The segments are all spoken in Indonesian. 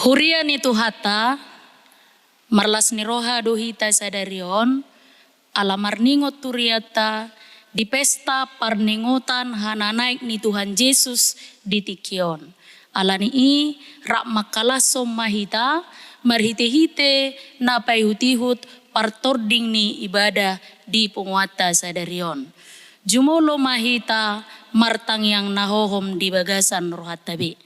Hurian itu hata, marlas ni roha dohita sadarion, alamar ningot turiata, di pesta parningotan hana naik ni Tuhan Yesus di tikion. Alani i rak makalasom mahita, marhite-hite na payhutihut partording ni ibadah di penguata sadarion. Jumolo mahita martang yang nahohom di bagasan rohat tabi.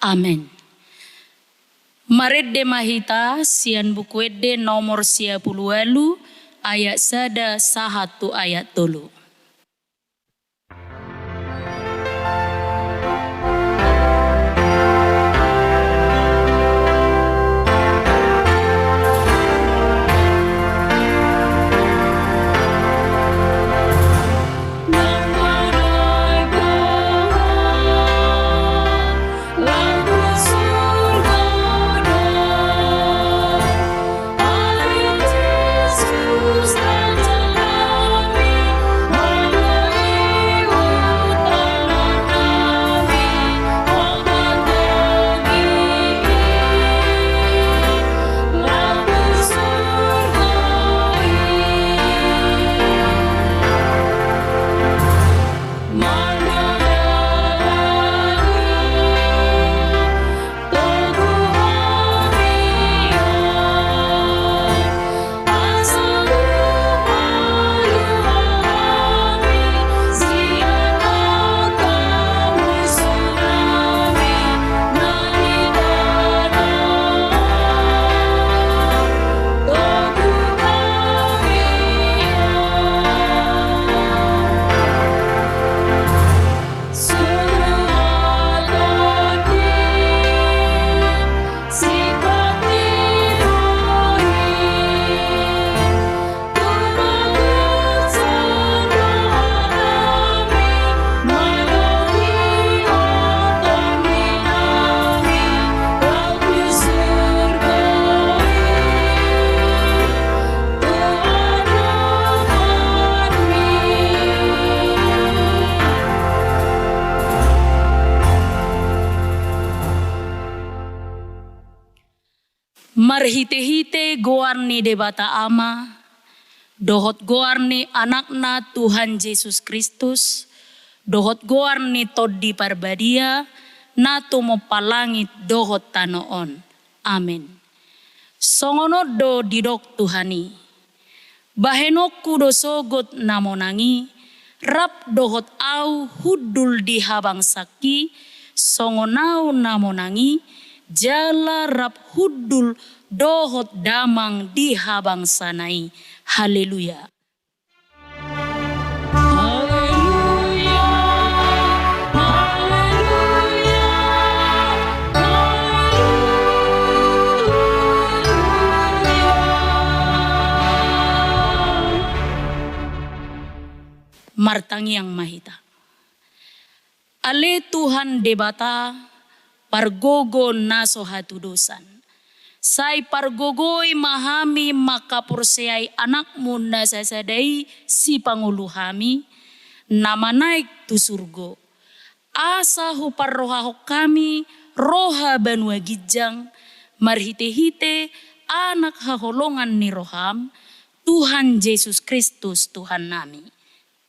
Amin. Maredde mahita sian buku edde nomor 10 ayat sada sahatu ayat 3. Marhite-hite goarni debata ama, dohot goarni anakna Tuhan Yesus Kristus, dohot goarni toddi parbadia, na tumo palangit dohot tanoon. Amin. Songonodo didok Tuhani, bahenokku dosogot namonangi, rap dohot au hudul di habang saki, songonau namonangi, jala rap hudul dohot damang di habang sanai. Haleluya. Haleluya. Haleluya. Haleluya. Martang yang mahita. Ale Tuhan debata pargogo naso hatudosan. Sai pargogoi mahami makapurseai anakmu nasasadai si pangulu hami. Nama naik tu surgo. asa huparroha kami roha banua gijang marhite-hite anak haholongan ni roham Tuhan Yesus Kristus Tuhan nami.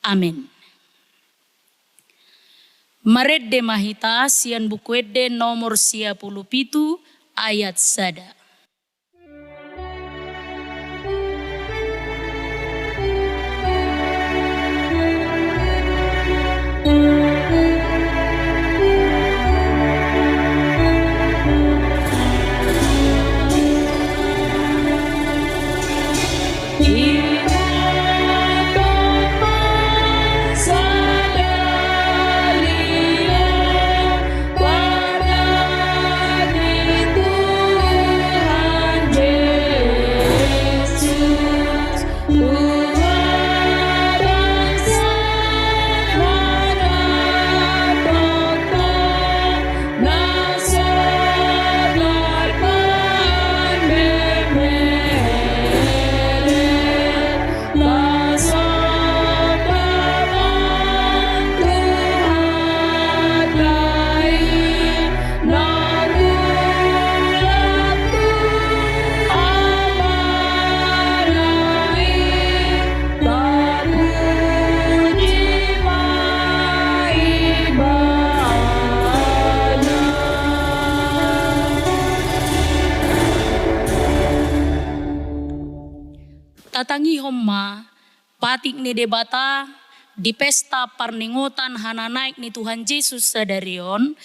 Amin. Maredde mahita sian bukuedde nomor 57 ayat sada. Tatangi homma patik ni debata di pesta parningotan hana naik ni Tuhan Yesus sadarion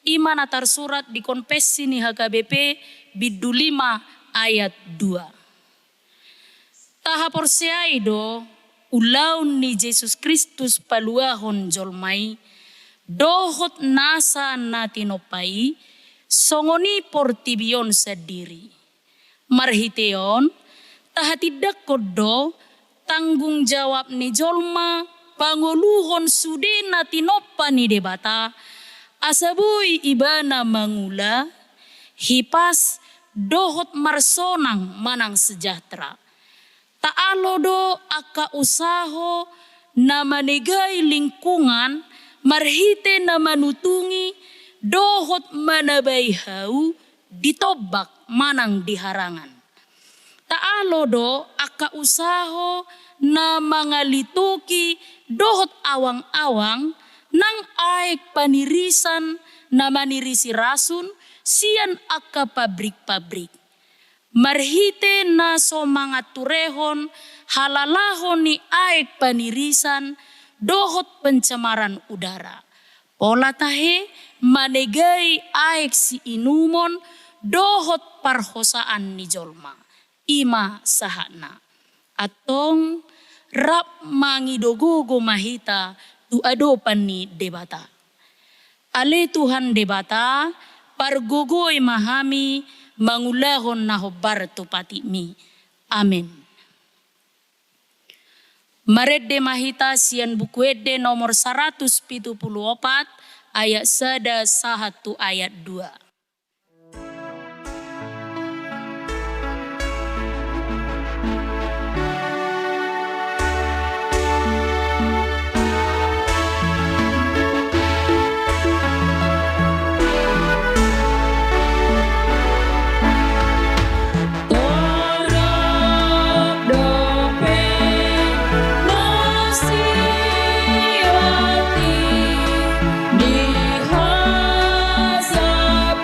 iman atar surat di konfesi ni HKBP biddu 5 ayat 2. Taha porsiaido ulaun ni Yesus Kristus paluahon jolmai dohot nasa natinopai songoni portibion sadiri marhiteon taha tidak kodo tanggung jawab ni jolma panguluhon sudena tinopa ni debata asabui ibana mangula hipas dohot marsonang manang sejahtera taalo do aka usaho na manegai lingkungan marhite na manutungi dohot manabai hau ditobak manang diharangan taalo do aka usaho na mangalituki dohot awang-awang nang aek panirisan na manirisi rasun sian aka pabrik-pabrik. Marhite na somangat turehon halalahon ni aek panirisan dohot pencemaran udara. Pola tahe manegai aek si inumon dohot parhosaan ni jolma. Ima sahana atong rap mangidogogo mahita tu adopan ni debata. Ale Tuhan debata pargogoy mahami mangulahon na hobar tu pati mi. Amin. Maredde mahita sian bukuedde nomor 174 ayat 1 ayat 2. Di hasab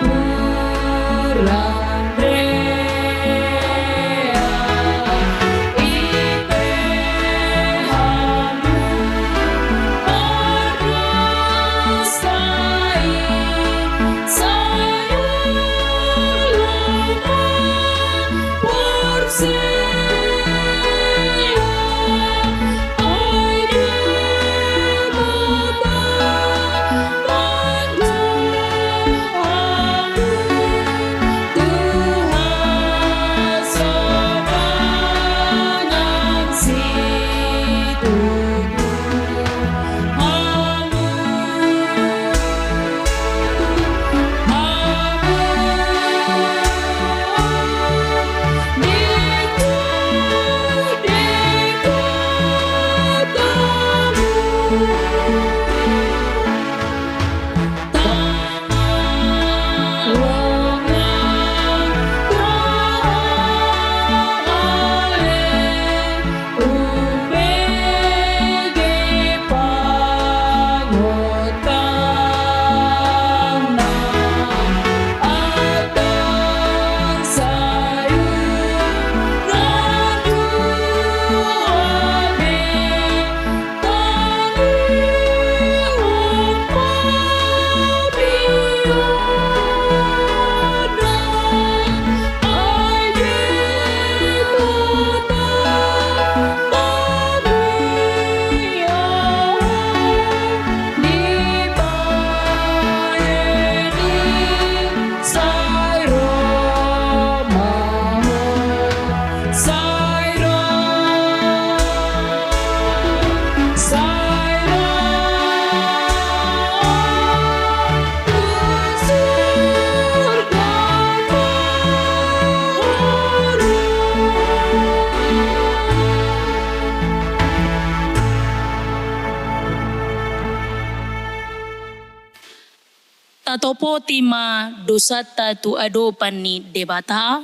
Tatopo tima dosata tu ado pani debata,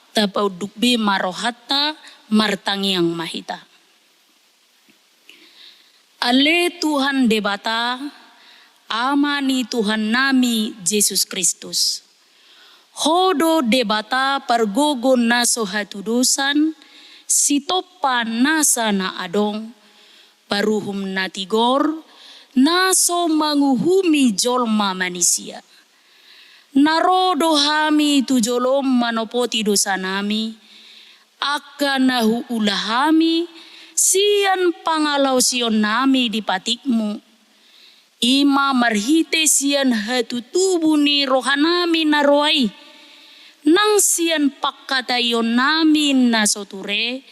tapau dukbe marohata martangiang mahita. Ale Tuhan debata, amani Tuhan nami Yesus Kristus. Hodo debata pargogo naso hatudusan, sitopa nasa na adong, paruhum natigor, naso manguhumi jolma manusia. Narodo hami tu jolom manopoti dosa nami, akan nahu ulahami, sian pangalau sion nami di patikmu. Ima marhite sian hatu tubuni rohanami naroai, nang sian pakatayon nami nasoture,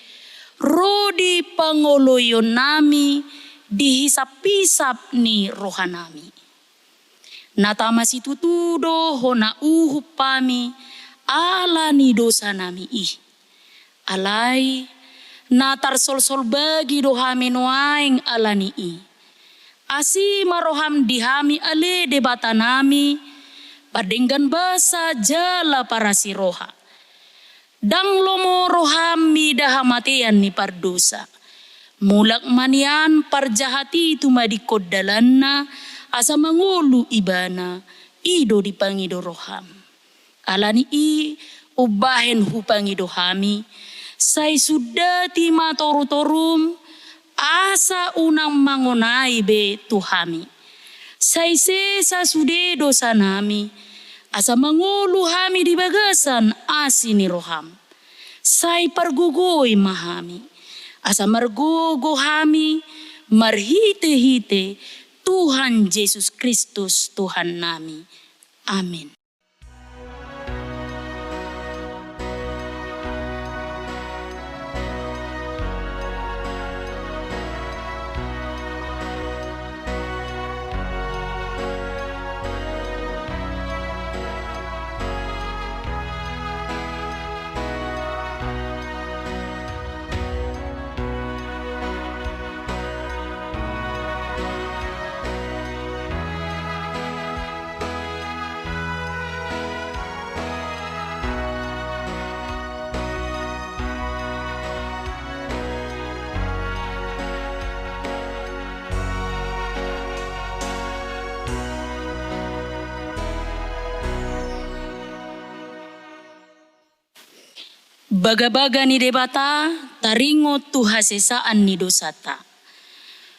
rodi pangoloyon nami, dihisap-hisap ni rohanami. Natama situtudo hona uhupami ala ni dosa nami ih. Alai natar sol-sol bagi dohami noaing ala ni ih. Asi maroham dihami ale debata nami, padenggan basa jala para si roha. Dang lomo rohami dahamatian ni pardosa. Mulak manian parjahati itu madikod dalanna, asa mangulu ibana, ido dipangido roham. Alani i ubahen hupangido hami, say sudati matoru-torum, asa unang mangonai be tuhami. Say sesa sude dosa nami, asa mangulu hami di bagasan asini roham. Say pargugoi mahami, asa margogo hami, marhite-hite Tuhan Yesus Kristus Tuhan nami. Amin. Baga-baga ni debata, taringo tu hasesaan ni dosata.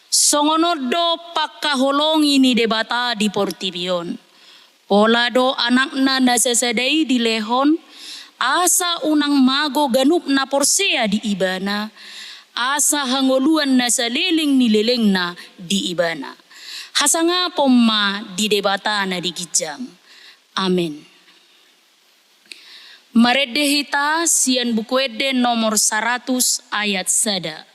Songonodo pakaholongi ni debata di Portibion. Polado anakna nasasadai di lehon, asa unang mago ganup na porsea di ibana, asa hangoluan na saliling nilileng na di ibana. Hasanga pomma di debata na di gijang. Amin. Maredehita sian bukuede nomor 100 ayat sada.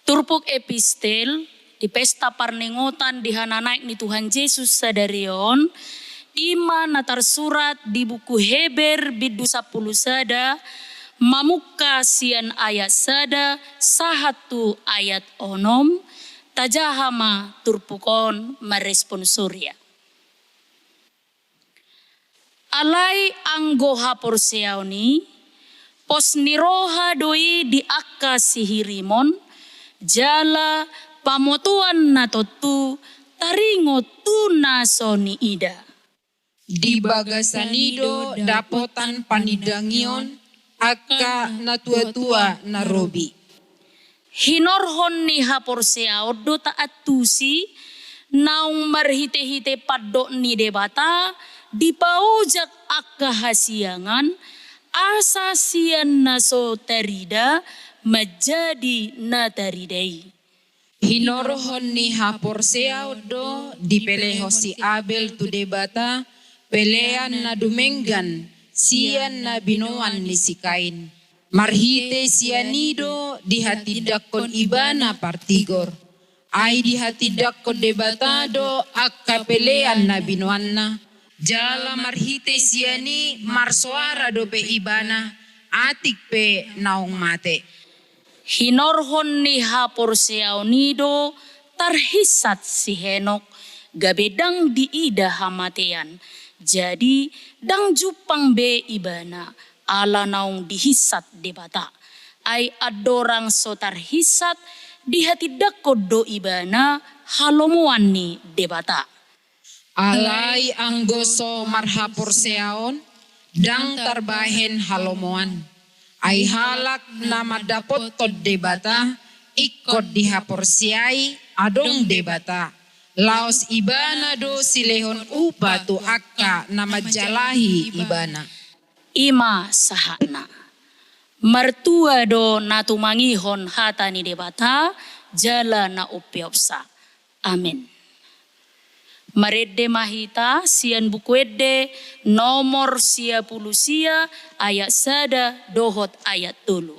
Turpuk epistel di pesta parningotan di hananaik ni Tuhan Yesus sadarion, ima natar surat di buku Heber bidu 10 sada, Mamuka sian ayat sada sahatu ayat onom tajahama turpukon merespon surya. Alai anggo hapor seauni pos niroha doi di akka sihirimon jala pamotuan natotu taringo tuna soni ida. Di bagasanido dapotan panidangion akka na tua-tua na robi. Hinorhon ni hapor seaud do taat tusi naung marhite-hite paddo ni debata dipaujak akka hasiangan asa sian naso terida menjadi na taridai. Hinorhon ni hapor seaudo dipeleho si Abel tu debata pelean na dumenggan sian na binoan ni si Kain. Marhite sianido di hati dakon ibana partigor. Ay di hati dakon debatado akka pelean na binoan na. Jala marhite siani marsuara do pe ibana atik pe naong mate. Hinorhon ni hapor seaunido tarhisat si Henok gabedang di ida hamatean. Jadi dang jupang be ibana ala naung dihisat debata. Ay adorang so tarhisat di hati dakod do ibana halomuan ni debata. Alay anggoso marhapor seaon dang tarbahen halomoan. Ay halak na madapot tod debata ikot dihapor siay adong debata. Laos ibana do silehon upa tu akka na majalahi ibana. Ima sahana. Mertua do natumangihon hata ni debata jala na upiopsa. Amin. Maredde mahita sian bukuedde nomor sia pulusia ayat sada dohot ayat tulu.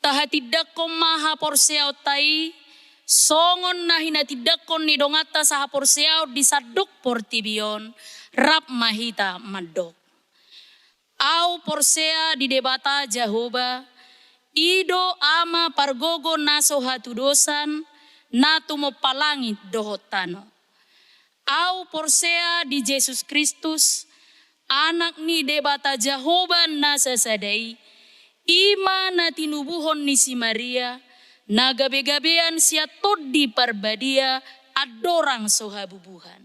Tahatidak maha porseau tai songon na hinatidakon ni dongata saha porseau disadok portibion rap mahita madok. Au porsea di debata Jehovah, ido ama pargogo naso hatu dosan, natu mo palangit dohotano. Au porsea di Yesus Kristus, anak ni debata Jehovah nasa sadai, ima na tinubuhon ni si Maria, na gabe-gabean siya todi parbadia, adorang sohabubuhan.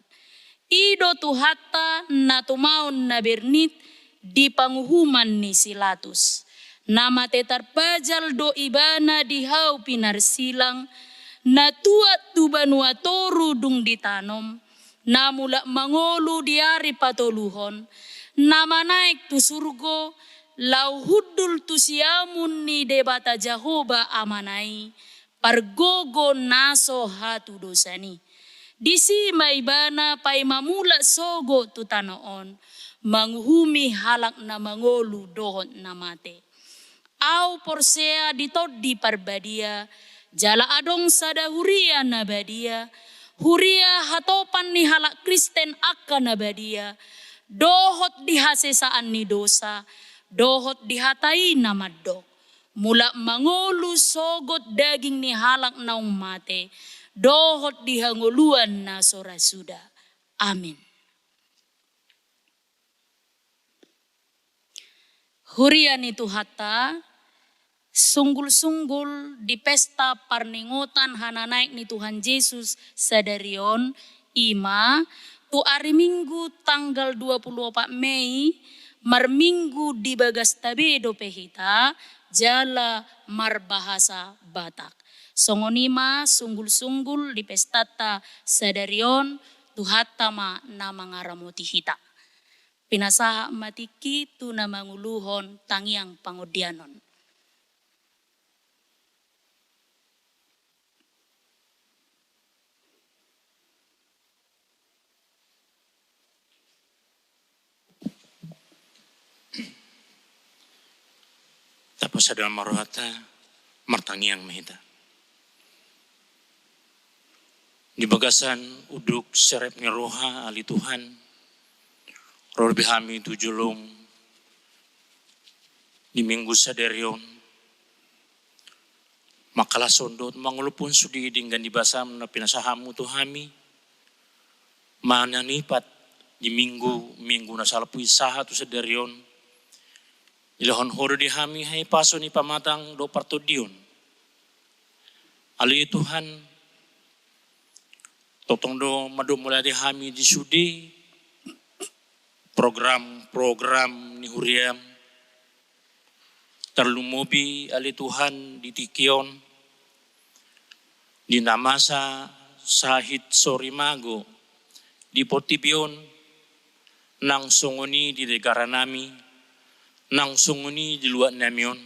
Ido tuhata na tumaon na bernit, di panguhuman ni Silatus. Nama tetar pajal do ibana di hau pinarsilang, na tuat tubanua toru dung ditanom, na mula mangolu diari patoluhon, nama naik tu surgo, lau hudul tu siamun ni debata Jehovah amanai, pargogo naso hatu dosani. Disi maibana pai mamula sogo tu tanoon, manghumi halak na mangolu dohon na mate. Au porsea ditod di parbadia, jala adong sada huria na badia, huria hatopan ni halak Kristen akka na badia, dohot di hasesaan ni dosa, dohot dihatai na maddok. Mula mangolu sogot daging ni halak naung mate, dohot dihanguluan na sorasuda. Amin. Hurian itu hatta, sunggul-sunggul di pesta parningotan hananaik ni Tuhan Yesus sadarion, ima, tu hari Minggu tanggal 24 Mei, marminggu di bagas tabedo pehita, jala marbahasa Batak. Songonima sunggul-sunggul di pestata sadarion, tuhatama na mangaramoti hita. Pinasaha matiki tu na manguluhon tangiang pangodianon. Tapos sa dalam maruhata, martangiang mahita. Di bagasan uduk serep ni roha ali Tuhan, Rol bihami tu julung di minggu saderion, makalah sondot mangulupun sudi dengan dibasam na pinasahamu Tuhami, mananipat di minggu na salapui saha tu saderion, ilahon horo di hami hai paso ni pamatang do partodion. Ali Tuhan, totong do madu mulai di hami di sudi, program ni huriam, terlumubi ali Tuhan di tikion, di namasa sahit sorimago, di potibion, nang sunguni di negara nami, nang sunguni di luar namion.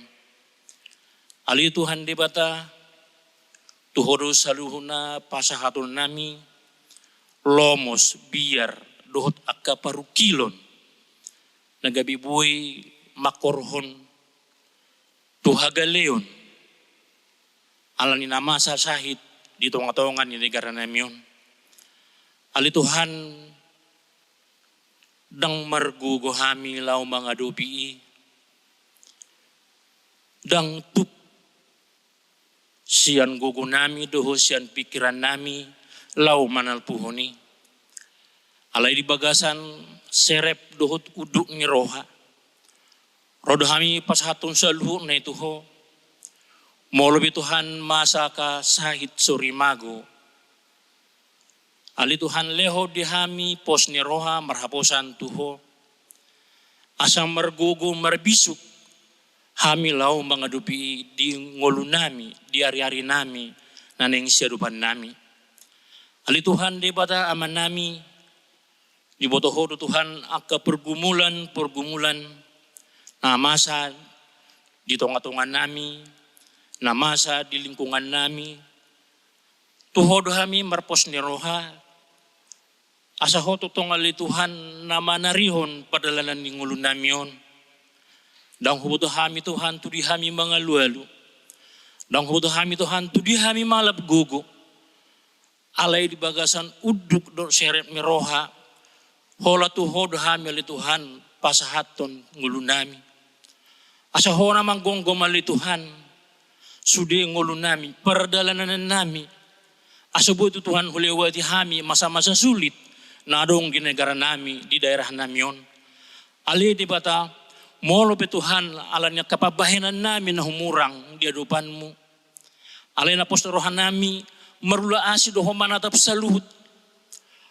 Ali Tuhan di bata, tuhoro saluhuna pasahatun nami, lomos biar dohot akka parukilon, nagabibuy makorhon, tuhagaleon, alani nama sa sahit di tonga-tongan ni negara namion. Ali Tuhan, dang margugo hami lau mga dobi, dang tup sian gugo nami doho sian pikiran nami lau manalpuhoni. Alay di bagasan serep dohot uduk ni roha. Rodo hami pashatun sa luhur na ito ho. Molobi Tuhan masa ka sahit surimago. Ali Tuhan leho di hami pos ni roha marhaposan tuho. Asang margugo marbisuk. Hami lau mga dupi di ngolu nami, di ari-ari nami, naneng siadupan nami. Ali Tuhan di bata aman nami, di botoho Tuhan akka pergumulan na masa di tonga-tongan nami, na masa di lingkungan nami. Tuhodo kami marpos ni roha, asa ho tutong ali Tuhan na manarihon padalanan ni ngulun namion. Dang hubuto kami Tuhan tudi kami mga lualu. Dang hubuto kami Tuhan tudi kami malap gugo. Alay di bagasan uduk do serep ni roha. Hola tu hodo hamil Tuhan pasahaton ngulu nami. Asa ho namang gonggomal Tuhan, sudi ngulu nami, perdalanan nami. Asa buat Tuhan hulewati kami masa-masa sulit, nadong di negara nami, di daerah nami yon. Ali di bata, molo pe Tuhan alanya kapabahanan nami na humurang di hadapanmu. Ali na posterohan nami, marula asi doho manatap saluhut.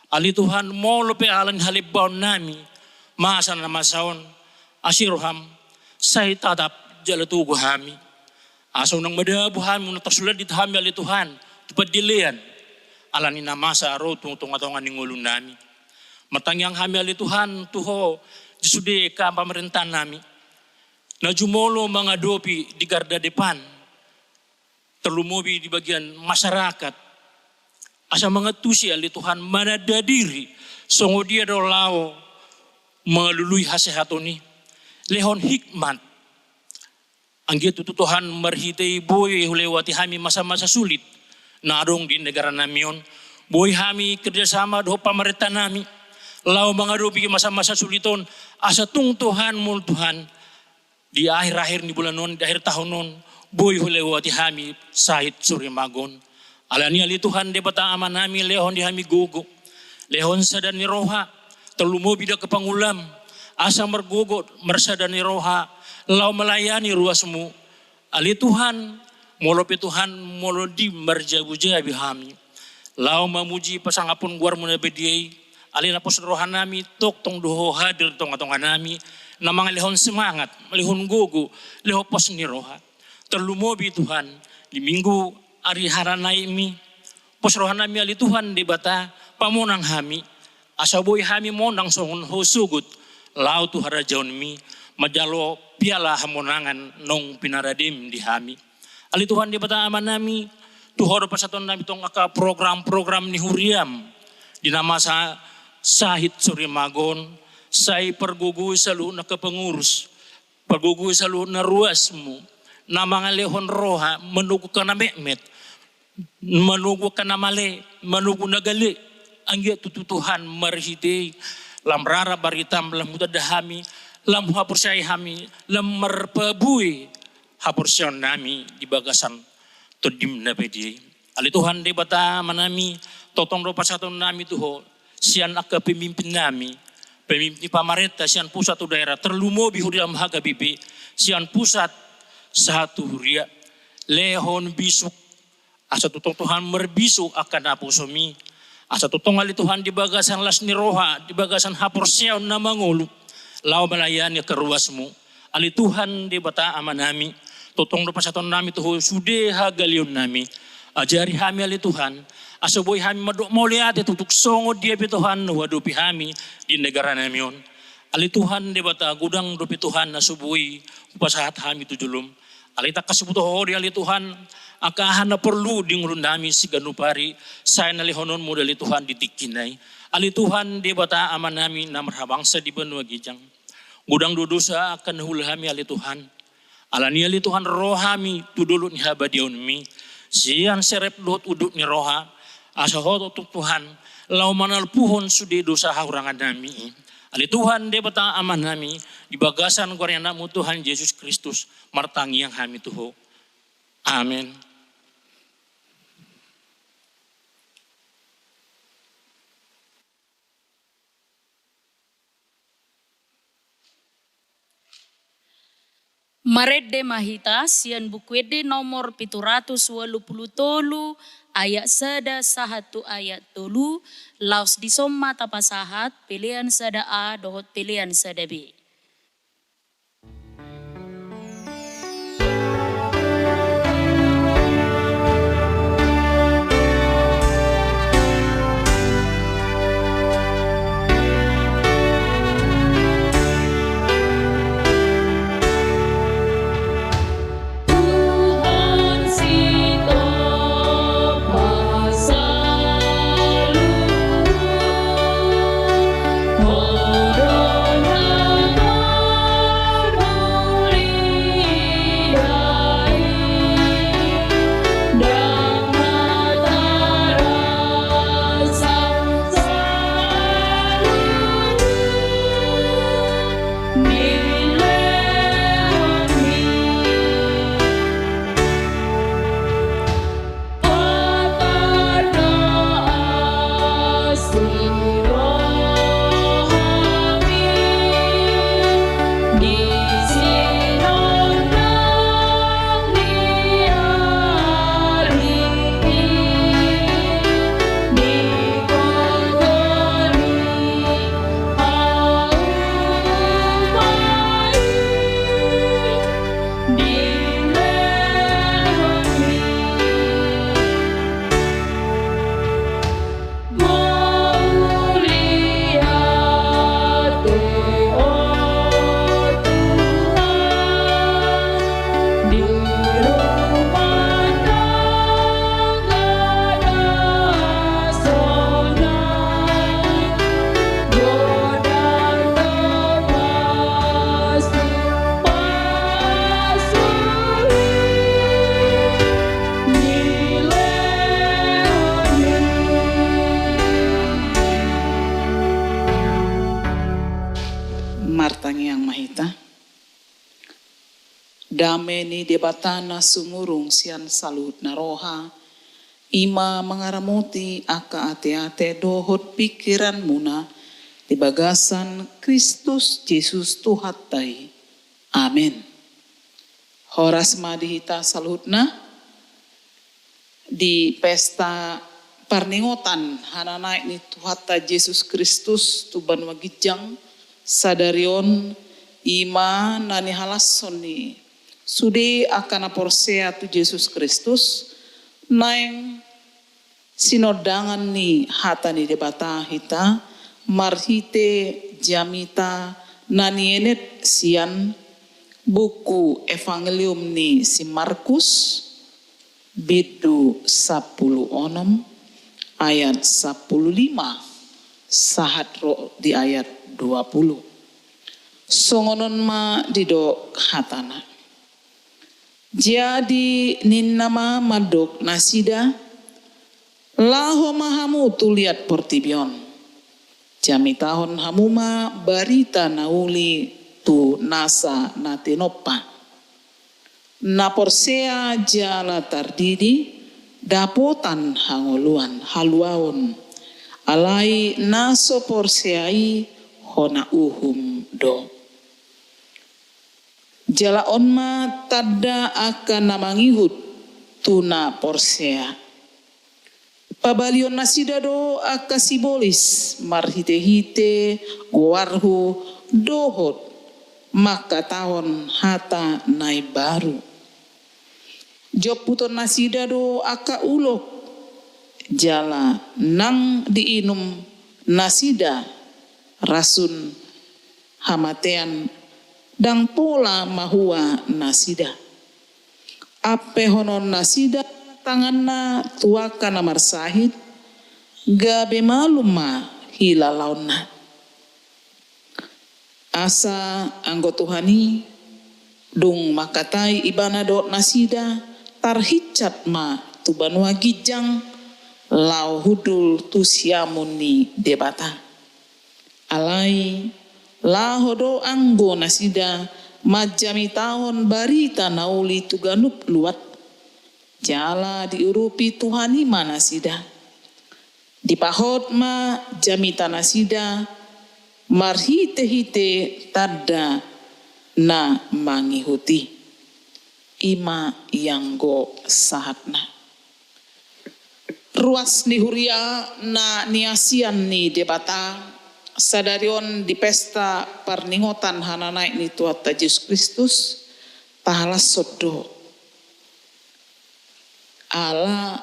Ali Tuhan molo pe alan halibaon nami, masa na masaon, asiroham, say tatap jalatugo hami. Asaw nang madabu hami, natasulat di hami ali Tuhan, tupad dilian. Alan ina masa aro tungatongan ng ulo nami. Matangyang hami ali Tuhan, tuho, jisude ka pamerintahan nami. Na jumolo mga dopi di garda depan, terlumobi di bagian masyarakat. Asa mga tusi ali Tuhan manadadiri, songo dia do lao, mga luluy hasehatoni. Lehon hikmat, ang gitu Tuhan marhitay boy hulewati hami masa-masa sulit, narong di negara nami yon. Boy hami kerjasama do pamarita nami, lau mga dopi masa-masa suliton, asa tung Tuhan mul Tuhan, di akhir-akhir ni bulan non, di akhir tahun non, boy hulewati hami sahit surimagon. Alani ali Tuhan de bata aman nami lehon di hami gugu, lehon sadan ni roha, terlumobi da kepangulam, asa mergugot mersadani roha, lau melayani ruasmu. Ali Tuhan, molo pe Tuhan, molo di merjabu-jabi hami. Lau mamuji pasangapun guar muna bediai, ali napos roha nami, tok tong doho hadir tong-tongan nami, na mga lehon semangat, lehon gugu, leho pos ni roha. Terlumobi Tuhan, di minggu ari haranay mi, pos roha nami ali Tuhan di bata, pamunang hami, asaboy hami monang songon husugut, lau tu harajaon mi, majalo piala hamonangan nong pinaradim di hami. Ali Tuhan di bata aman nami, tuhoro pasaton nami tong aka program-program ni huriam, di nama sa sahit surimagon, say pergugu salu na kapengurus, pergugu salu na ruasmu, na mga lehon roha, menugu ka na mekmet, menugu ka na male, menugu na gali, ang iya tututuhan marhiti, lam rara baritam lam mutadahami, lam hapursay hami, lam marpabui hapursyon nami di bagasan todim na pedi. Ali Tuhan di bata manami, totong do pasaton nami tuho, siyan akka pemimpin nami, pemimpin pamarenta, siyan pusat tu daerah, terlumobi huriam haga bibi, siyan pusat satu huria, lehon bisuk, asa tutong Tuhan merbisuk akan apusomi, asa tutong ali Tuhan di bagasan las ni roha, di bagasan hapursyaw na mangulu, lau melayani keruasmu. Ali Tuhan di bata aman nami, tutong do pasaton nami tuho sude hagalion nami, ajari hami ali Tuhan, asa boy hami madok mauliate tutuk songo dia pi Tuhan wadupi hami di negara nami yon. Ali Tuhan di bata gudang do pi Tuhan na subuhi pasahat hami tujulum. Ali tak kasubuto hori ali Tuhan, akahan na perlu di ngulun nami si ganupari, saya nalihonon mo dali Tuhan ditikinay. Ali Tuhan di bata aman nami na marhabangsa di benua gijang. Gudang dudusa akan hulhami ali Tuhan. Alani ali Tuhan rohami tudulun ni habadion mi. Sian serep dot udut ni roha. Asa hoto Tuhan lau manalpuhon sudi dosa haurangan nami. Ali Tuhan de bata aman nami di bagasan namu Tuhan Yesus Kristus martangi yang kami tuho. Amin. Maredde mahita sian bukwede nomor 783 ayat sada sahatu ayat tolu laos disoma tapasahat pilihan sada A dohot pilihan sada B. Oh, martangi yang mahita. Dame ni debatana sumurung sian salut naroha. Ima mengaramuti aka ate-ate dohot pikiran muna di bagasan Kristus Yesus Tuhatai. Amin. Horas madihita salutna di pesta parningotan hananaik ni Tuhata Yesus Kristus tuban wagijang sadarion ima nani halasson ni sude akan aporsea tu Yesus Kristus naeng sinodangan ni hata ni debata hita marhite jamita nani enet sian buku Evangelium ni si Markus bidu 10 ayat 15 sahat ro di ayat 20. Songonon ma didok hatana. Jadi ninnama madok nasida laho mahamu tuliat portibion. Jami tahun hamuma barita nauli tu nasa natenopa. Naporsea jala tardidi dapotan hangoluan haluaon. Alai naso porseai hona uhum do. Jala onma tada akan namangihut tuna porsea. Pabalion nasida do aka sibolis marhite-hite warhu dohot maka tahun hata nai baru. Job puton nasida do aka ulok jala nang diinum nasida rasun hamatean dang pola mahua nasida. Ape honon nasida tanganna tuaka namar sahid gabe maluma hilalauna. Asa anggo Tuhani dung makatai ibana do nasida tarhicat ma tuban wagijang lau hudul tu siamun ni debata. Alai lahodo anggo nasida majami tahun barita nauli tuganup luat jala diurupi Tuhani mana sida dipahot ma jamita nasida marhite-hite tada na mangihuti ima yang go sahatna. Ruas ni huria na niasian ni debata sadarion di pesta parningotan hananaik ni Tuhata Yesus Kristus tahalas sodo ala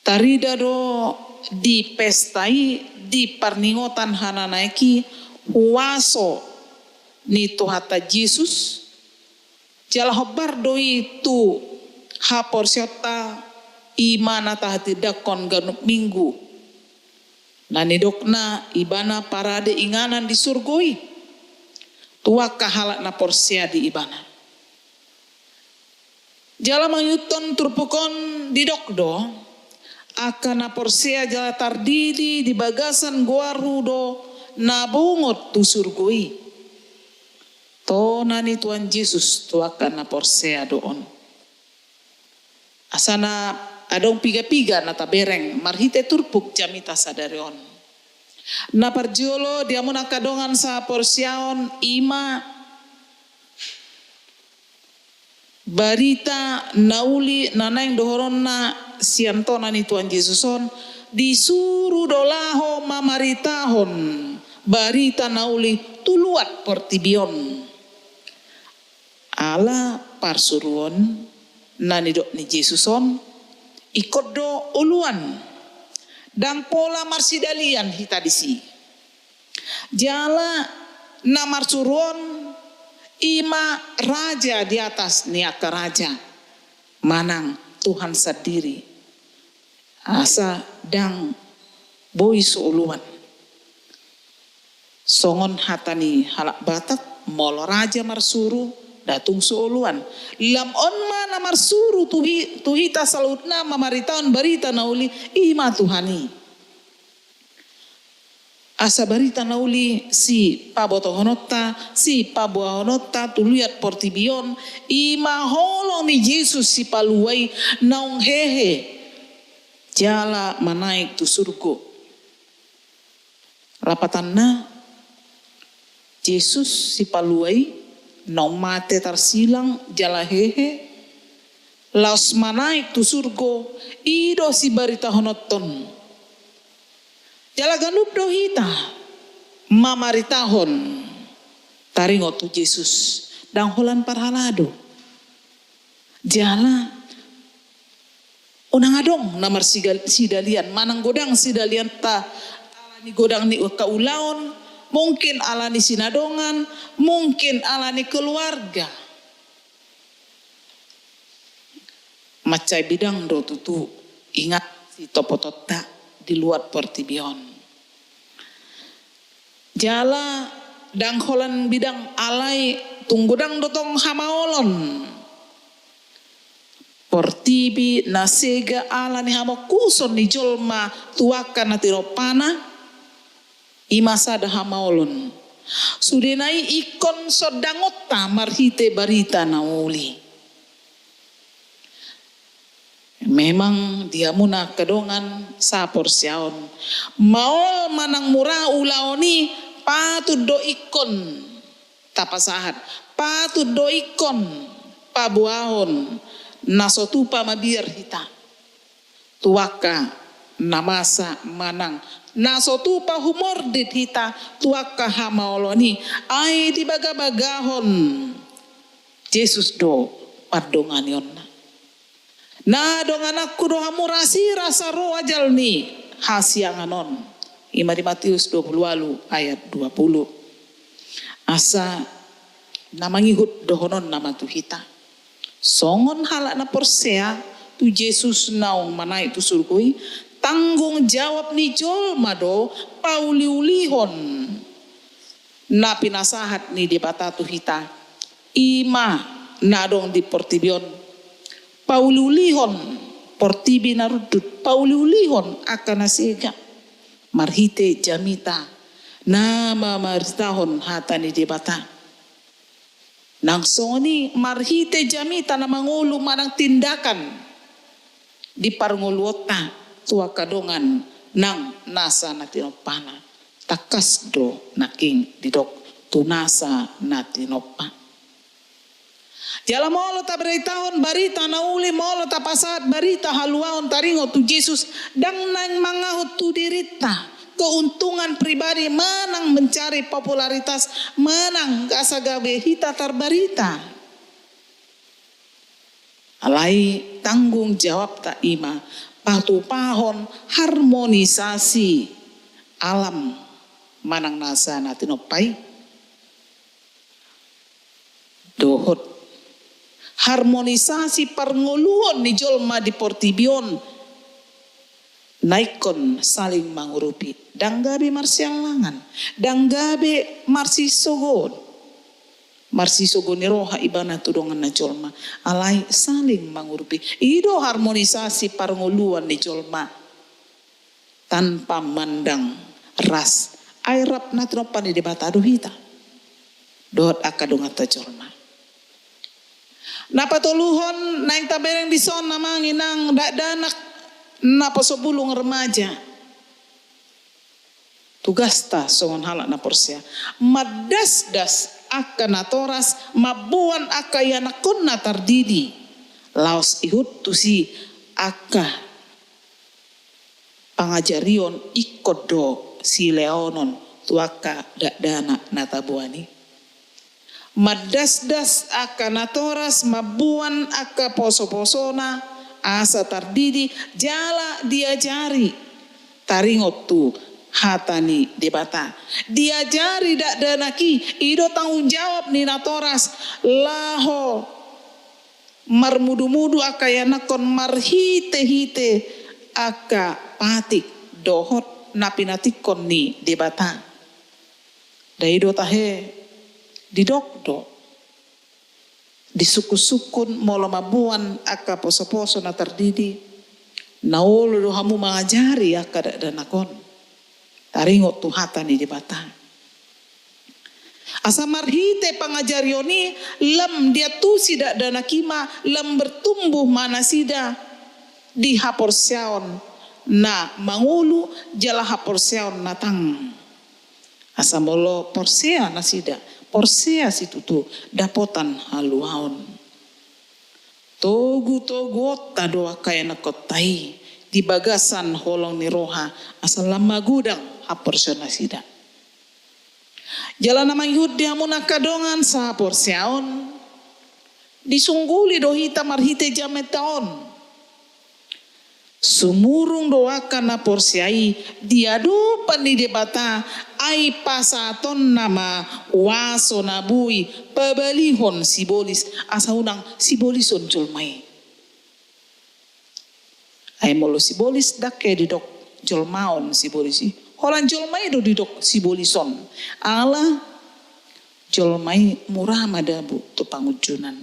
tarida do di pestai di parningotan hananaiki waso ni Tuhata Yesus jala hobar doi tu hapor syota imana tahati dakon ganup minggu nani dokna ibana parade inganan di surgoi tua kahalak na porsia di ibana jala manyuton turpukon di dokdo akan na porsia jala tardidi di bagasan guaru do nabungot tu surgoi to nani Tuhan Yesus tu akan na porsia doon asana adong piga-piga na tabereng marhite turpuk jamita sadarion na parjolo dia muna kadongan sa porsiaon ima barita nauli nanaing dohoron na siantona ni Tuhan Yesuson disuruh dolaho mamaritahon barita nauli tuluat portibion ala parsuruon nani dok ni Yesuson ikut do uluan dan pola marsidalian hitadisi jala namar suruon ima raja di atas niaka raja manang Tuhan sendiri asa dang boy suuluan songon hatani halak batak molo raja marsuru datung suuluan lam onma na marsuru tuhita salutna mamaritawan barita nauli ima Tuhani asa barita nauli si paboto honota, si pabua honota tuluyat portibion, ima holong ni Yesus si paluai naung hehe, jala manaik tu surgo. Rapatan na Yesus si paluai naung mate tarsilang jala hehe, laos manaik tu surgo, ido si barita honoton. Jala ganup dohita, mamaritahon, taringot tu Yesus, dang holan parhalado. Jala, unang adong namar sidalian, manang godang sidalian ta, alani godang ni kaulaon, mungkin alani sinadongan, mungkin alani keluarga. Macai bidang do tutu, ingat si topotota di luar portibion. Jala dang holan bidang alai tunggudang dotong hamaolon. Portibi nasega ala ni hama kuson ni jolma tuaka na tiropana imasada hamaolon. Sudenai ikon sodangota marhite barita nauli. Memang dia muna kedongan sapor siaon. Maol manang murah ulaoni patut do ikon tapasahat. Patut do ikon pabuahon nasotupa mabir hita. Tuaka namasa manang nasotupa humordit hita tuaka hamaoloni. Ay di baga-bagahon Yesus do pardongan yonna. Na dong anakku doa murasi rasa roh ajal ni hasianganon. Ima di Matius 20 ayat 20. Asa namangihut dohonon nama tu hita. Songon halak na porsea tu Yesus naung manai tu surgui. Tanggung jawab ni jolma do pauliulihon. Na pinasahat ni di bata tu hita. Ima nadong di portibion. Paululihon portibi narudut paululihon akan nasega marhite jamita nama maritahon hatani debata nang soni marhite jamita na mangulu manang tindakan di parnguluota tua kadongan nang nasa natinopana takas do naking didok tunasa natinopana. Jala molo ta beritahon barita nauli molo ta pasat barita haluaon taringo tu Yesus dang nang mangahut tu dirita keuntungan pribadi menang mencari popularitas menang gasagawe hita tarbarita alai tanggung jawab ta ima patupahon harmonisasi alam manang nasa natinopai dohot harmonisasi parnguluon ni jolma di portibion naikon saling mangurupi danggabe marsialangan danggabe marsisogon ni roha ibana tudongan na jolma alai saling mangurupi ido harmonisasi parnguluon ni jolma tanpa mandang ras airap natropan di debata duhita dot akadongan ta jolma. Napatuluhon naing tabereng di son namangin nang danak napasobulong remaja. Tugas ta songon halak na porsia. Madasdas akan natoras mabuan akayanakon na tardidi. Laos ihut tu si aka pangajarion ikodo si leonon tuaka dadana natabuani. Madasdas akan natoras mabuan aka poso-posona asa tardidi jala diajari taringot tu hatani debata diajari dak danaki ido tanggung jawab ni natoras laho marmudu-mudu aka yanakon marhite-hite aka patik dohot napinatikon ni debata daido tahe didokdo disukun-sukun molo mabuan aka poso-poso na tardidi naolo do hamu mangajari aka danakon taringot tuhatan di bata. Asa marhite pangajarioni lam dia tu sida dana kima lam bertumbuh mana sida di haporsiaon na mangulu jala haporsiaon natang. Asa molo porsea na sida porsea situtu dapotan haluaon. Togu ota doa kaya nakotai di bagasan holong ni roha asal lama gudang haporsio na sida. Jalan nama Yud di hamuna kadongan sa porsiaon disungguli dohita marhite jamet taon. Sumurung doakan na porsiai diadupan di debata ai pasaton nama waso nabui pabalihon sibolis asa unang sibolison jolmai. Ai molo sibolis dakke didok jolmaon sibolisi. Holan jolmai do didok sibolison. Ala jolmai murah madabu tu pangujunan.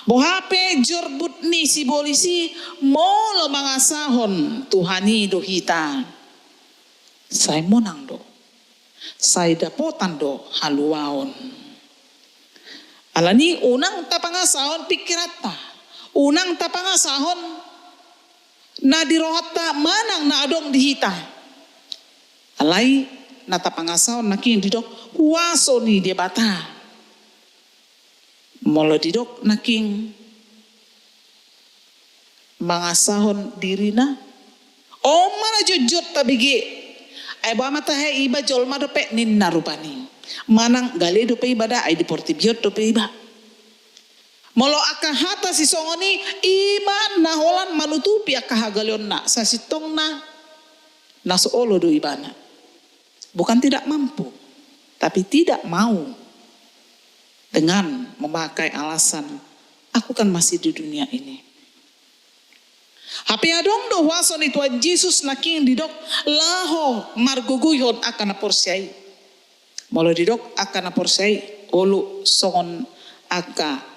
Bohape jorbut ni sibolisi molo mangasahon Tuhani dohita. Say monang do. Say dapotan do haluaon. Alani unang tapangasahon pikirata. Unang tapangasahon na dirohata manang na adong dihita. Alay na tapangasahon nakin didok waso ni debata. Molo didok naking mangasahon dirina. O mana jujur tabigi. Ay ba matahe iba jolma dope ninna rupani. Manang gali dope ibada ay deportibiot dope iba. Molo akahata si songoni iba naholan manutupi akahagalion na sa sitong na nasoolo do ibana. Bukan tidak mampu, tapi tidak mau dengan memakai alasan aku kan masih di dunia ini. Hapi adong do wason itu Yesus naking didok laho marguguyod akan porsiai. Molo didok akan porsiai olu songon aka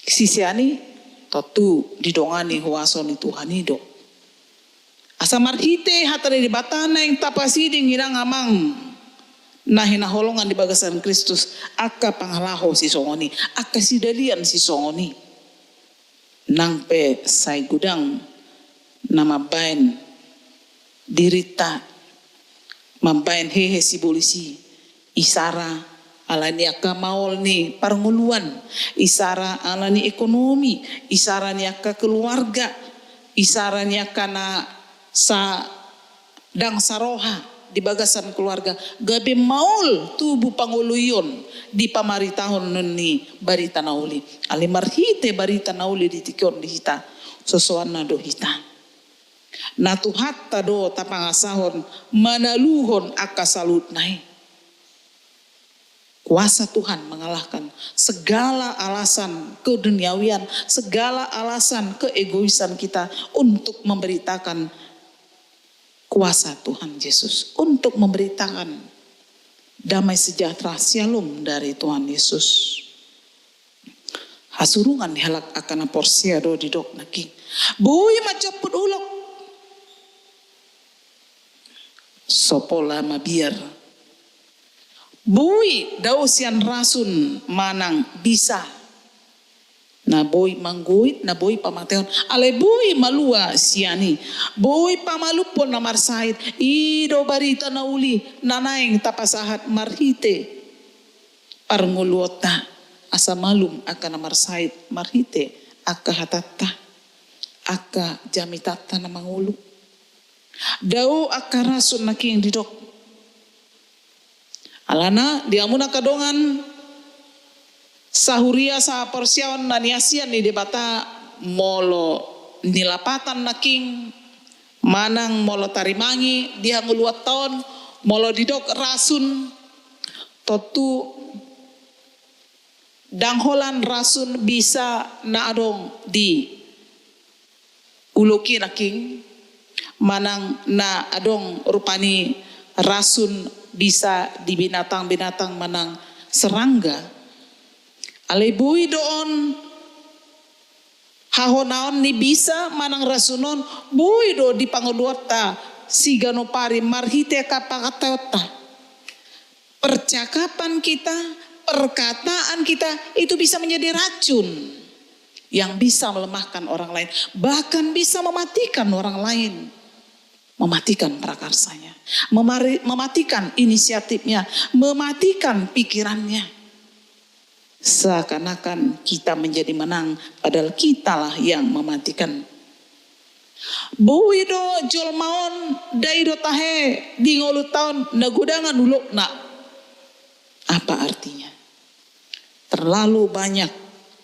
sisiani totu didongani wason itu hanido. Asa marhite hatari di batana yang tapasiding hirang amang. Nah hinaholongan di bagasan Kristus aka pangalaho si songoni aka sidalian si songoni nang pe say gudang na mabain dirita mabain hehe si bolisi isara alani aka maol ni parnguluan isara alani ekonomi isara ni aka keluarga isara ni aka na sa dang saroha di bagasan keluarga gabe maul tubuh panguluyon di pamaritahon ni barita nauli ali marhite barita nauli di tikon di hita sosoan na do hita natuhatta do tapangasahon manaluhon akasalut nai. Kuasa Tuhan mengalahkan segala alasan keduniawian, segala alasan keegoisan kita untuk memberitakan kuasa Tuhan Yesus, untuk memberitakan damai sejahtera shalom dari Tuhan Yesus. Hasurungan dihalak akan porsia do didok naking. Bui macaput ulok. Sopola mabiar. Bui dausian rasun manang bisa. Na boy mangguit, na boy pamateon. Ale boy malua siani. Boy pamalupon na marsahit. Ido barita na uli. Nanaing tapasahat marhite. Parnguluota. Asa malum aka na marsahit. Marhite. Aka hatata. Aka jamitata na mangulu. Dau aka rasun naking didok. Alana diamuna kadongan. Sahuria sa porsiaon na niasian ni debata molo nilapatan naking manang molo tarimangi dia nguluat tahun molo didok rasun totu dangholan rasun bisa na adong di uluki naking manang na adong rupani rasun bisa di binatang-binatang manang serangga. Alebui doon hahonaon ni bisa manang rasunon bui do di panguluata siganopari marhite kapakatota. Percakapan kita, perkataan kita itu bisa menjadi racun yang bisa melemahkan orang lain, bahkan bisa mematikan orang lain, mematikan prakarsanya, mematikan inisiatifnya, mematikan pikirannya. Seakan-akan kita menjadi menang, padahal kitalah yang mematikan. Buido jolmaon daido tahe di ngolu tahun nagudangan uluk nak. Apa artinya? Terlalu banyak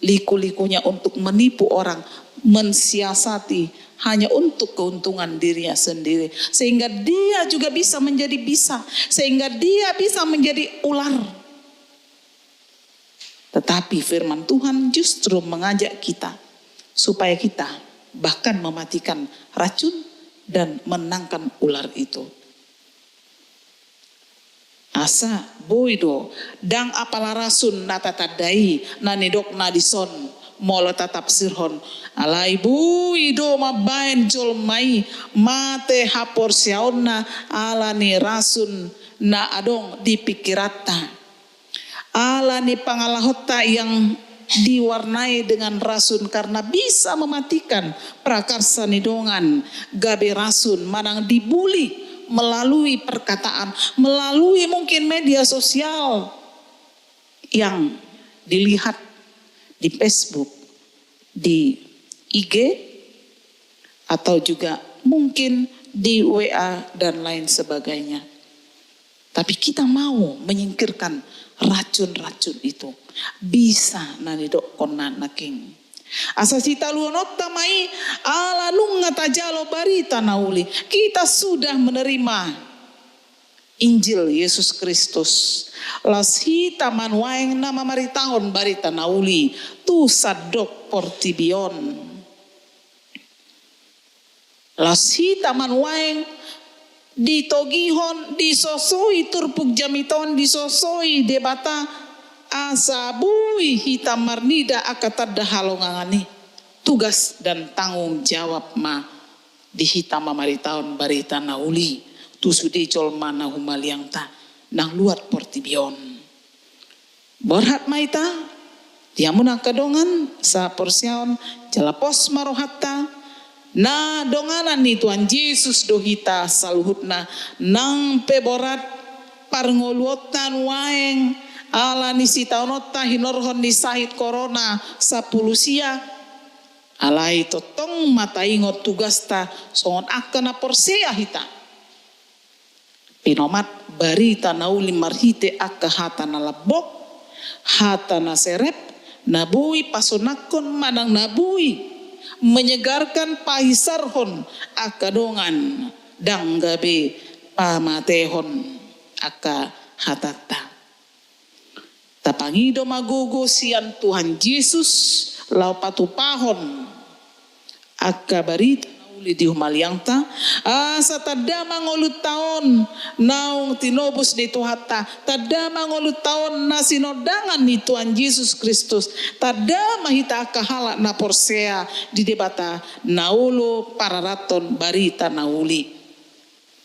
liku-likunya untuk menipu orang, mensiasati hanya untuk keuntungan dirinya sendiri, sehingga dia juga bisa menjadi bisa, sehingga dia bisa menjadi ular. Tetapi firman Tuhan justru mengajak kita supaya kita bahkan mematikan racun dan menangkan ular itu. Asa boido dang apala rasun natatadai nanidok nadison molo tatap sirhon alai buido mabain jolmai mate hapor siaonna alani rasun na adong dipikirata alani pangalahota yang diwarnai dengan rasun karena bisa mematikan prakarsa nidongan gabe rasun manang dibuli melalui perkataan, melalui mungkin media sosial yang dilihat di Facebook, di IG, atau juga mungkin di WA dan lain sebagainya. Tapi kita mau menyingkirkan racun-racun itu. Bisa nanidok konan naking. Asasita luonota mai ala nunga tajalo barita nauli. Kita sudah menerima Injil Yesus Kristus. Las hita manuaeng nama maritahon barita nauli. Tu sadok portibion. Las hita manuaeng ditogihon disosoi turpuk jamiton disosoi debata asa bui hitam marnida akatada halongangani. Tugas dan tanggung jawab ma di hitam mamaritaon barita nauli tusudi colma na humaliangta nang luat portibion. Borhat maita diamun kadongan sa porsiaon jalapos marohatta na donganan ni Tuhan Yesus dohita saluhutna nang peborat parngoluotan waeng ala ni sitaonota hinorhon ni sahit corona sa pulusia alai totong mataingot tugasta songon akan na porsea hita pinomat barita nauli marhite akka hata na labok hata na serep nabui pasonakon manang nabui menyegarkan pahisarhon akadongan danggabe pamatehon akka hatata. Tapangido magugo sian Tuhan Yesus lau patupahon akka barita nauli di humaliangta asa tadama ngolut taon naung tinobus ni Tuhata tadama ngolut taon na sinodangan ni Tuhan Yesus Kristus tadama hita kahala na porsea di debata naulo pararaton barita nauli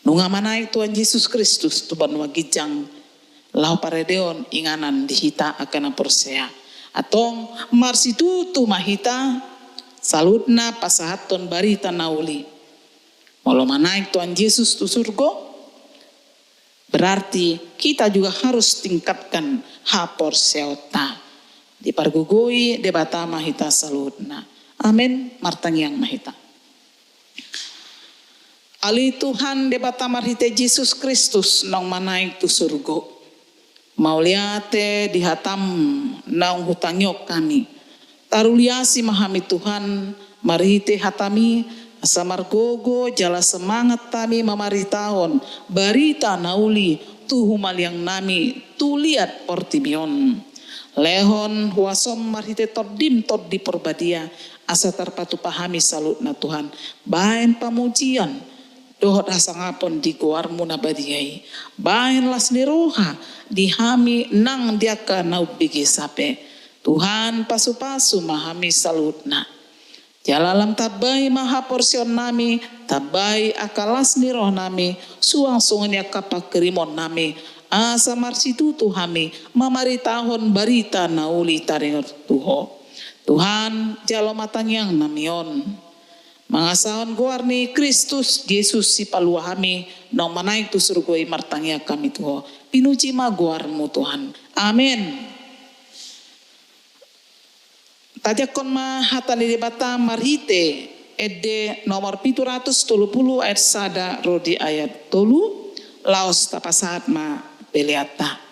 nunga manai Tuhan Yesus Kristus tuban wagijang lau paredeon inganan dihita akan porsea atong marsitutu mahita salutna pasahaton barita nauli molo manaik Tuhan Yesus tu surgo berarti kita juga harus tingkatkan haporseota di pargugui debata mahita salutna amin martangiang mahita ali Tuhan debata marhite Yesus Kristus nang manaik tu surgo mauliate dihatam naung hutangyok kami. Taruliasi mahami Tuhan marite hatami asa margogo jala semangat tami mamaritahon barita nauli tu humaliang nami tu liat portibion. Lehon huasom marite todim tod di perbadia asa tarpatu pahami salut na Tuhan. Bain pamujian dohot asa ngapon di kuarmu nabadiai. Bain las niroha dihami nang diaka naubigi sape. Tuhan pasu-pasu mahami salutna. Jalalam tabai maha porsion nami, tabai akalas ni roh nami, suang sungan kapak kerimon nami, asa marsitu tuhami, mamari tahun barita nauli taringot tuho. Tuhan jalo matanyang namion. Mangasahon guarni Kristus Yesus si paluahami, nang manaik tu surgoi martangya kami tuho. Pinuji maguarmu Tuhan. Amin. Tajakon mahatani debata marhite ede nomor 730 ayat sada rodi ayat tolu laos tapasahat ma beleata.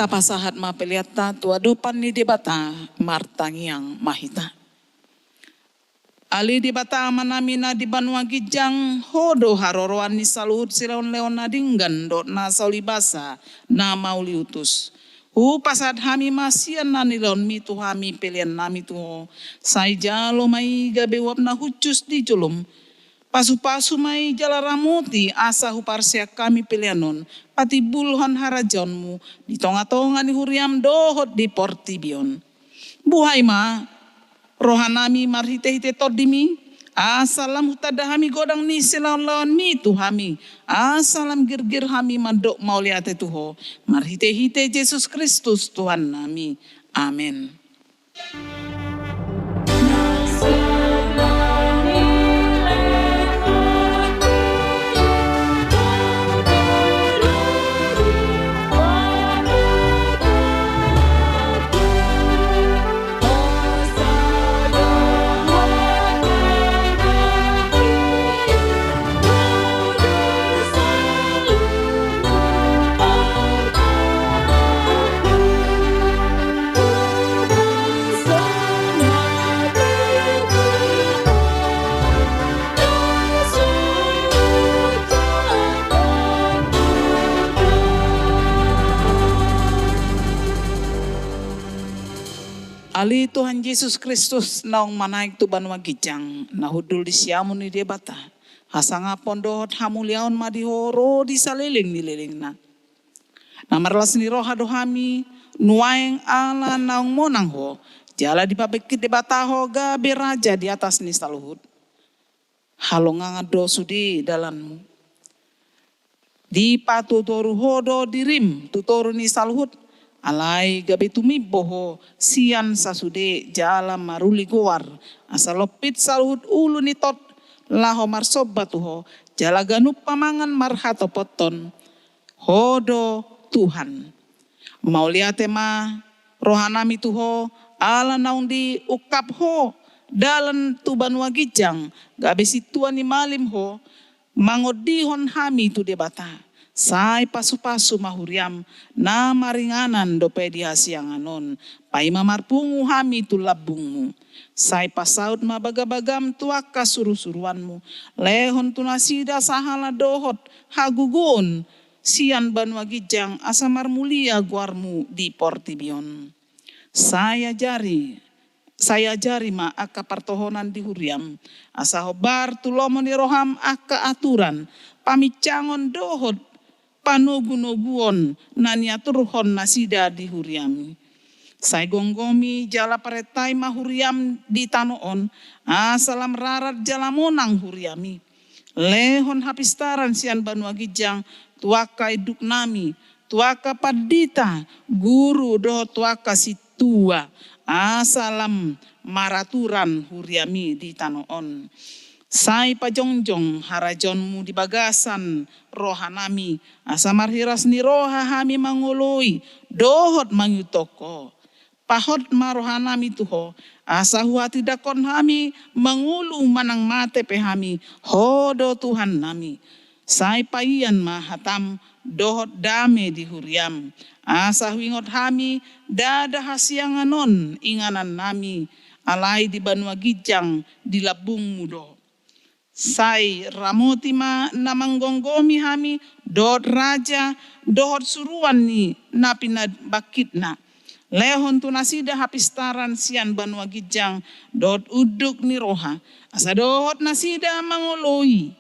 Tapasahat mapeliata tuadupan ni debata martangiang mahita. Ali debata manamina di banua gijang hodo haroroan ni saluhut silaun leon nadinggan dot na saulibasa na mauliutus. Pasat hami masian na nilon mitu hami pelian nami tuho. Sai jalo mai gabe wap na hucus di julum. Pasu-pasu mai jalaramuti asa huparsia kami pilianon. Pati bulhon harajonmu di tonga-tonga ni huriam dohot di portibion. Buhai ma rohanami marhite-hite todimi. Asalam hutadahami godang ni silawan-lawan mi tuhami. Asalam gir-gir hami mandok mauliate tuho. Marhite-hite Yesus Kristus Tuhan nami. Amin. So Ali Tuhan Yesus Kristus naong manaik tu banua gijang nahudul di siamun ni debata. Hasanga pondohot hamuliaon madihoro di saliling nililing na. Namarlas ni roha dohami nuaeng ala naong monang ho. Jala di pabekit debata ho ga beraja di atas ni saluhut. Halonga do sudi dalanmu. Di patutoru hodo dirim tutoru ni saluhut. Alai gabe tumiboho sian sasude jala maruli goar asalopit saluhut ulu ni tot laho marsobat tuho jala ganup pamangan marhato poton hodo Tuhan mauliate ma rohanami tuho ala naung di ukap ho dalan tuban wagijang gabe situan ni malim ho mangodihon hami tu debata. Sai pasu-pasu mahuriam na maringanan dope di hasianganon. Pai mamarpungu hami tu labungmu. Sai pasaut mabagabagam tuaka suruh-suruanmu. Lehon tu nasida sahala dohot hagugun. Sian banua gijang asamar mulia guarmu di portibion. Saya jari ma aka partohonan di huriam. Asa hobar tulomo ni roham aka aturan. Pamicangon dohot panugu-nuguon naniaturhon nasida di huriami. Sai gonggomi jala paretai mahuriam di tanoon, asalam rarat jala monang huriami. Lehon hapistaran sian banua gijang, tuaka iduk nami, tuaka padita, guru do tuaka situa, asalam maraturan huriami di tanoon. Sai pajongjong harajonmu di bagasan rohanami asamar hiras ni roha hami mangoloi dohot mangutoko pahot marohanami tuho asa huati dakon hami mangulu manang mate pe hami hodo Tuhan nami sai paian mahatam dohot dame di huriam asa wingot hami dada hasianganon inganan nami alai di banua gijang di labung mudo. Sai ramotima namanggonggomi hami dot raja dohot suruan ni napina bakitna. Lehon tu nasida hapistaran sian banua gijang dot uduk ni roha. Asa dohot nasida mangoloi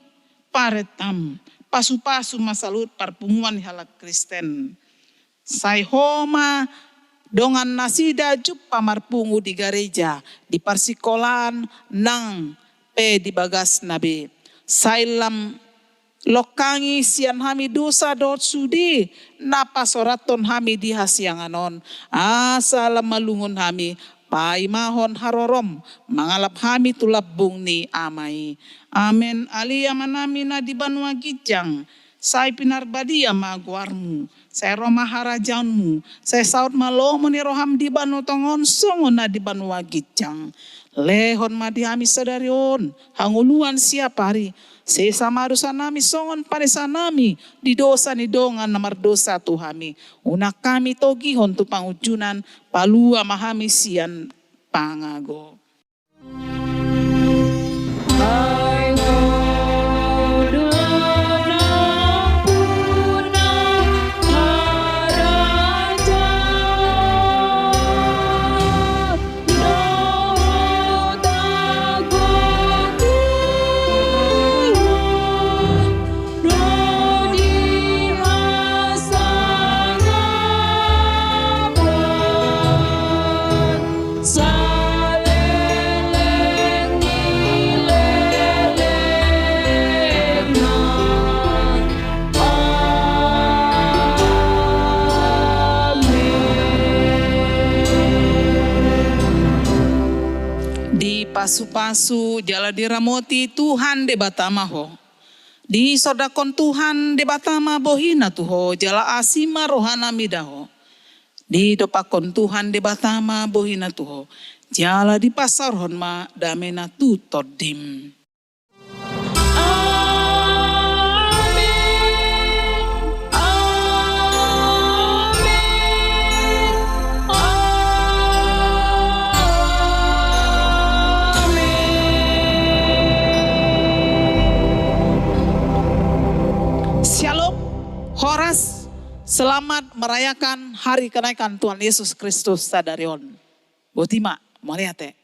paretam pasu-pasu masalut parpunguan halak Kristen. Sai homa dongan nasida jupa marpungu di gereja di parsikolan nang pe di bagas nabi sailam lokangi sian hami dosa dot sudi napa soraton hami di hasianganon asalam malungun hami paimahon harorom mangalap hami tulabung ni amai amen alia manami na di banua gijang sai pinarbadia maguarmu sai roma harajanmu sai saut malomo ni roham di banu tongon songon na di banua gijang lehon madi hami sadarion hanguluan siapa hari sesama dosa nami songon paresa nami di dosa ni dongan namar dosa tu hami una kami togihon tu pangujunan palua mahami sian pangago. Pasu-pasu jala diramoti Tuhan de batama ho. Di sodakon Tuhan de batama bohina tuho jala asima rohana midaho. Di dopakon Tuhan de batama bohina tuho jala di pasar honma damena tu todim. Horas, selamat merayakan hari kenaikan Tuhan Yesus Kristus Sadarion. Botima, maliate.